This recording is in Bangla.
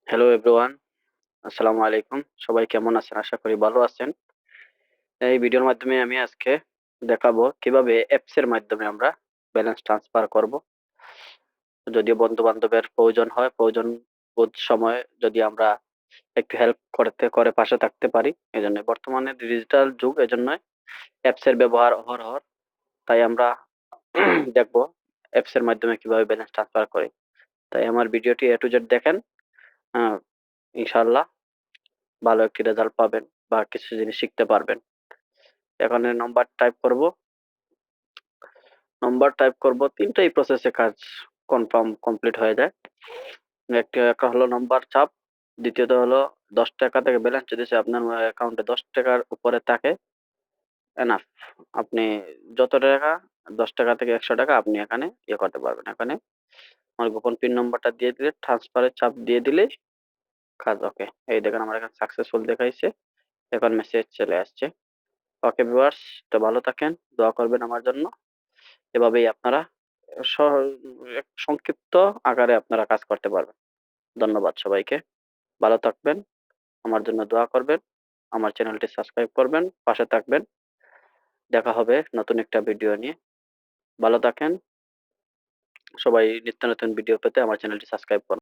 হ্যালো এভরিওয়ান, আসসালামু আলাইকুম। সবাই কেমন আছেন? আশা করি ভালো আছেন। এই ভিডিওর মাধ্যমে আমি আজকে দেখাবো কিভাবে অ্যাপসের মাধ্যমে আমরা ব্যালেন্স ট্রান্সফার করব। যদিও বন্ধু-বান্ধবের প্রয়োজন হয়, প্রয়োজন বোধ সময়ে যদি আমরা একটু হেল্প করে পাশে থাকতে পারি। এজন্য বর্তমানে ডিজিটাল যুগ, এজন্যই অ্যাপসের ব্যবহার অহরহ। তাই আমরা দেখবো অ্যাপসের মাধ্যমে কিভাবে ব্যালেন্স ট্রান্সফার করি। তাই আমার ভিডিওটি A to Z দেখেন। আ ইনশাআল্লাহ ভালো একটি রেজাল্ট পাবেন বা কিছু জিনিস শিখতে পারবেন। এখানে নাম্বার টাইপ করব ৩ টাই প্রসেসে কাজ কমপ্লিট হয়ে যায়। একটা হলো নাম্বার চাপ, দ্বিতীয়ত হলো ৳১০ থেকে ব্যালেন্স যদি আপনার অ্যাকাউন্টে ৳১০ র উপরে থাকে এনাফ। আপনি যত টাকা ৳১০ থেকে ৳১০০ আপনি এখানে করতে পারবেন। এখানে আমার গোপন পিন নম্বরটা দিয়ে দিলে ট্রান্সফার এর চাপ দিয়ে দিলেই কাজ ওকে। এই দেখেন আমার এখানে সাকসেসফুল দেখাইছে। এখন মেসেজ চলে আসছে। ওকে ভিউয়ার্স, তো ভালো থাকেন। দোয়া করবেন আমার জন্য। এভাবেই আপনারা স সংক্ষিপ্ত আকারে আপনারা কাজ করতে পারবেন। ধন্যবাদ সবাইকে। ভালো থাকবেন। আমার জন্য দোয়া করবেন। আমার চ্যানেলটি সাবস্ক্রাইব করবেন, পাশে থাকবেন। দেখা হবে নতুন একটা ভিডিও নিয়ে। ভালো থাকেন। সবাই নিত্য নতুন ভিডিও পেতে আমার চ্যানেলটি সাবস্ক্রাইব করুন।